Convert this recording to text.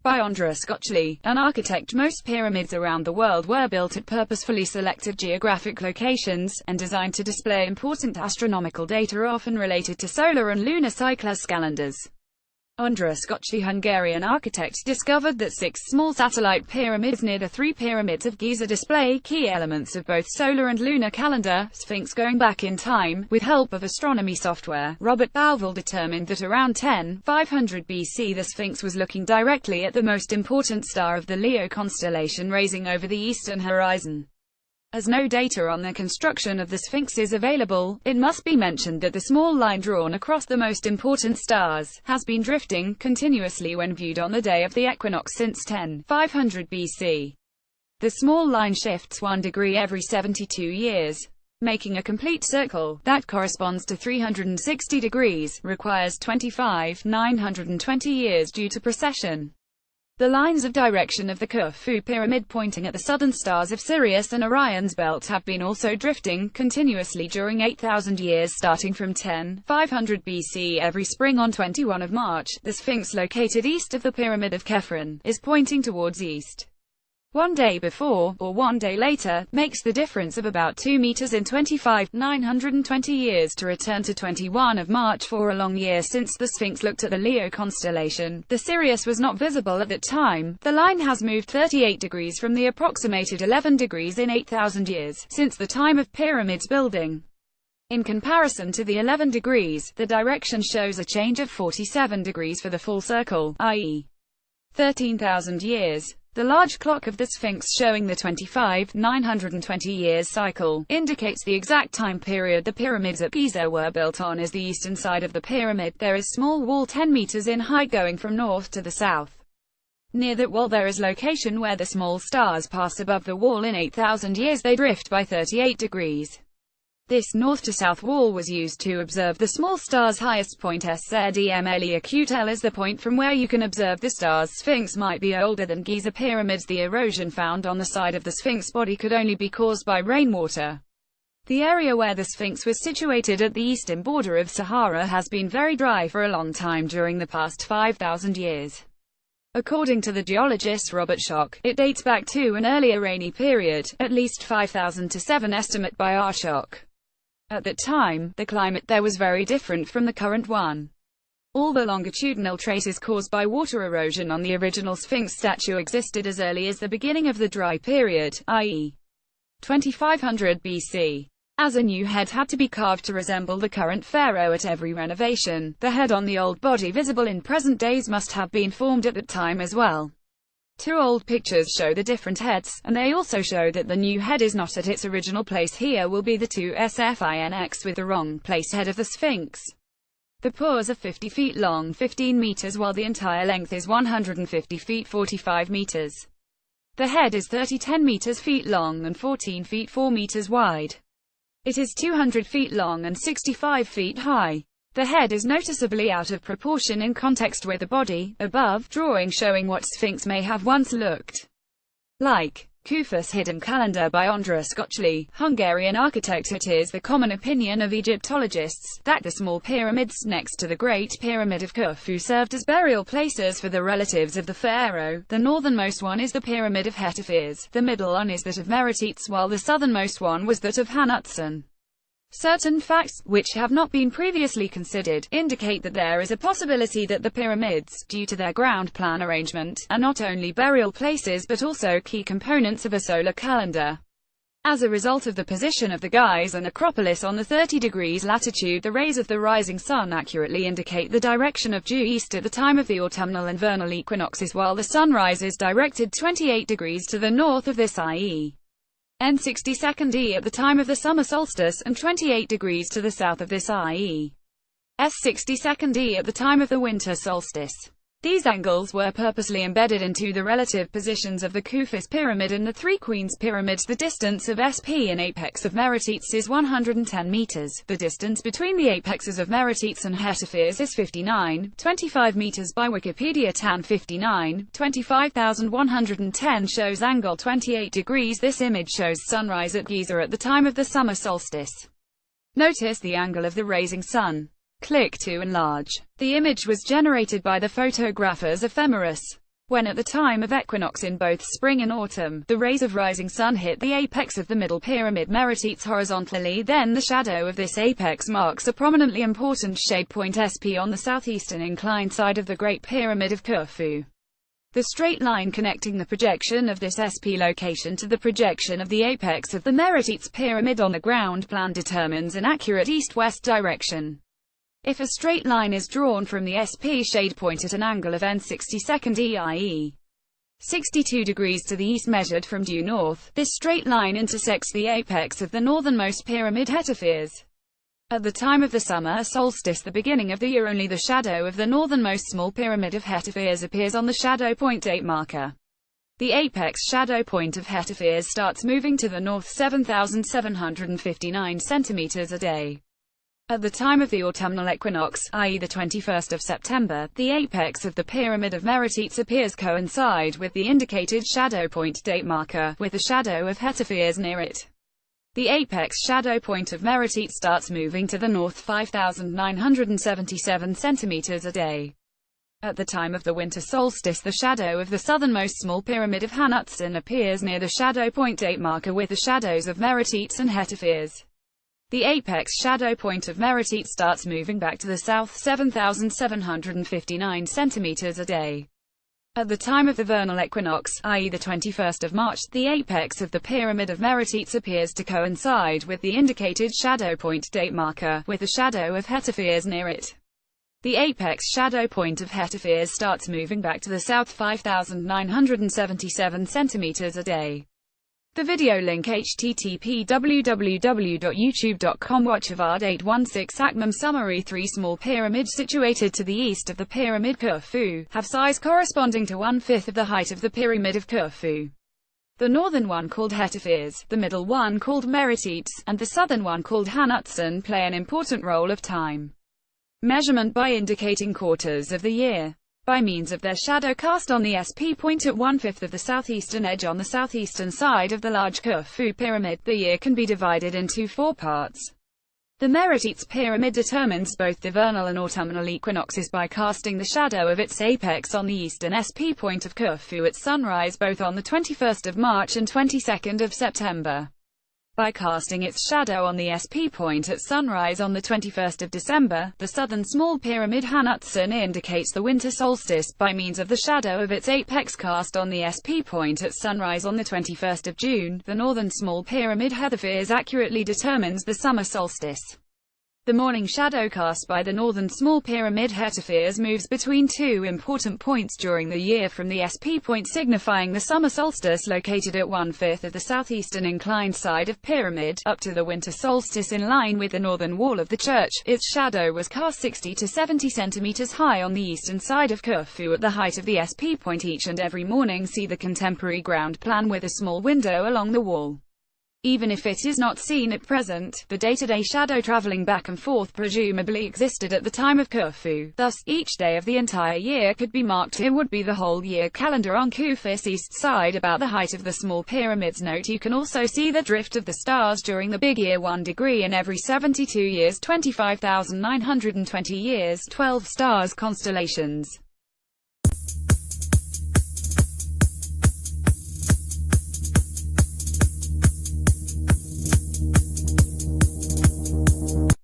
By András Göczey, an architect. Most pyramids around the world were built at purposefully selected geographic locations, and designed to display important astronomical data often related to solar and lunar cycles calendars. András Göczey, Hungarian architect, discovered that 6 small satellite pyramids near the 3 pyramids of Giza display key elements of both solar and lunar calendar, Sphinx going back in time. With help of astronomy software, Robert Bauval determined that around 10,500 BC the Sphinx was looking directly at the most important star of the Leo constellation rising over the eastern horizon. As no data on the construction of the Sphinx is available, it must be mentioned that the small line drawn across the most important stars has been drifting continuously when viewed on the day of the equinox since 10,500 BC. The small line shifts 1 degree every 72 years. Making a complete circle, that corresponds to 360 degrees, requires 25,920 years due to precession. The lines of direction of the Khufu pyramid pointing at the southern stars of Sirius and Orion's belt have been also drifting continuously during 8,000 years starting from 10,500 BC. Every spring on 21 of March, the Sphinx located east of the Pyramid of Khephren is pointing towards east. 1 day before, or 1 day later, makes the difference of about 2 meters in 25,920 years to return to 21 of March. For a long year since the Sphinx looked at the Leo constellation, the Sirius was not visible at that time. The line has moved 38 degrees from the approximated 11 degrees in 8,000 years, since the time of pyramids building. In comparison to the 11 degrees, the direction shows a change of 47 degrees for the full circle, i.e. 13,000 years. The large clock of the Sphinx showing the 25,920 years cycle, indicates the exact time period the pyramids at Giza were built on. Is the eastern side of the pyramid. There is small wall 10 meters in height going from north to the south. Near that wall there is location where the small stars pass above the wall. In 8,000 years they drift by 38 degrees. This north-to-south wall was used to observe the small star's highest point. SZEMLE acute L is the point from where you can observe the stars. Sphinx might be older than Giza pyramids. The erosion found on the side of the Sphinx body could only be caused by rainwater. The area where the Sphinx was situated at the eastern border of Sahara has been very dry for a long time during the past 5,000 years. According to the geologist Robert Schoch, it dates back to an earlier rainy period, at least 5,000 to 7 estimate by R. Schoch. At that time, the climate there was very different from the current one. All the longitudinal traces caused by water erosion on the original Sphinx statue existed as early as the beginning of the dry period, i.e. 2500 BC. As a new head had to be carved to resemble the current pharaoh at every renovation, the head on the old body visible in present days must have been formed at that time as well. 2 old pictures show the different heads, and they also show that the new head is not at its original place. Here will be the 2 SFINX with the wrong place head of the Sphinx. The paws are 50 feet long, 15 meters, while the entire length is 150 feet 45 meters. The head is 10 meters feet long and 14 feet 4 meters wide. It is 200 feet long and 65 feet high. The head is noticeably out of proportion in context with the body. Above, drawing showing what Sphinx may have once looked like. Khufu's hidden calendar by András Göczey, Hungarian architect. It is the common opinion of Egyptologists that the small pyramids next to the Great Pyramid of Khufu served as burial places for the relatives of the pharaoh. The northernmost one is the Pyramid of Hetephes, the middle one is that of Meretrites, while the southernmost one was that of Hanutsan. Certain facts, which have not been previously considered, indicate that there is a possibility that the pyramids, due to their ground plan arrangement, are not only burial places but also key components of a solar calendar. As a result of the position of the Giza necropolis on the 30 degrees latitude, the rays of the rising sun accurately indicate the direction of due east at the time of the autumnal and vernal equinoxes, while the sunrise is directed 28 degrees to the north of this, i.e. N62 at the time of the summer solstice, and 28 degrees to the south of this, i.e. S62 at the time of the winter solstice. These angles were purposely embedded into the relative positions of the Khufu's pyramid and the Three Queens pyramids. The distance of SP and apex of Meretrites is 110 meters. The distance between the apexes of Meretrites and Hetephes is 59.25 meters by Wikipedia. Tan 59.25,110 shows angle 28 degrees. This image shows sunrise at Giza at the time of the summer solstice. Notice the angle of the rising sun. Click to enlarge. The image was generated by the photographer's ephemeris. When at the time of equinox in both spring and autumn, the rays of rising sun hit the apex of the middle pyramid Meretrites horizontally, then the shadow of this apex marks a prominently important shade point SP on the southeastern inclined side of the Great Pyramid of Khufu. The straight line connecting the projection of this SP location to the projection of the apex of the Meretrites pyramid on the ground plan determines an accurate east-west direction. If a straight line is drawn from the SP shade point at an angle of n 60 i.e. 62 degrees to the east measured from due north, this straight line intersects the apex of the northernmost pyramid Hetepheres. At the time of the summer solstice, the beginning of the year, only the shadow of the northernmost small pyramid of Hetepheres appears on the shadow point date marker. The apex shadow point of Hetepheres starts moving to the north 7,759 centimeters a day. At the time of the autumnal equinox, i.e. the 21st of September, the apex of the pyramid of Meretrites appears coincide with the indicated shadow point date marker, with the shadow of Hetepheres near it. The apex shadow point of Meretrites starts moving to the north 5,977 centimeters a day. At the time of the winter solstice, the shadow of the southernmost small pyramid of Hanutsan appears near the shadow point date marker with the shadows of Meretrites and Hetepheres. The apex shadow point of Meretrites starts moving back to the south 7,759 centimeters a day. At the time of the vernal equinox, i.e. the 21st of March, the apex of the pyramid of Meretrites appears to coincide with the indicated shadow point date marker, with the shadow of Hetepheres near it. The apex shadow point of Hetepheres starts moving back to the south 5,977 centimeters a day. The video link http www.youtube.com. Watchavad 816 Akmam Summary. 3 small pyramids situated to the east of the pyramid Khufu have size corresponding to 1/5 of the height of the pyramid of Khufu. The northern one, called Hetepheres, the middle one called Meretrites, and the southern one called Hanutsan, play an important role of time measurement by indicating quarters of the year. By means of their shadow cast on the SP point at 1/5 of the southeastern edge on the southeastern side of the large Khufu pyramid, the year can be divided into 4 parts. The Meretrites pyramid determines both the vernal and autumnal equinoxes by casting the shadow of its apex on the eastern SP point of Khufu at sunrise, both on the 21st of March and 22nd of September. By casting its shadow on the SP point at sunrise on the 21st of December, the southern small pyramid Hanutsan indicates the winter solstice. By means of the shadow of its apex cast on the SP point at sunrise on the 21st of June, the northern small pyramid Hetepheres accurately determines the summer solstice. The morning shadow cast by the northern small pyramid Hetepheres moves between 2 important points during the year from the SP point signifying the summer solstice located at 1/5 of the southeastern inclined side of pyramid, up to the winter solstice in line with the northern wall of the church. Its shadow was cast 60 to 70 centimeters high on the eastern side of Khufu at the height of the SP point each and every morning. See the contemporary ground plan with a small window along the wall. Even if it is not seen at present, the day-to-day shadow traveling back and forth presumably existed at the time of Khufu. Thus, each day of the entire year could be marked. It would be the whole year calendar on Khufu's east side about the height of the small pyramids. Note: you can also see the drift of the stars during the big year. 1 degree in every 72 years, 25,920 years, 12 stars constellations.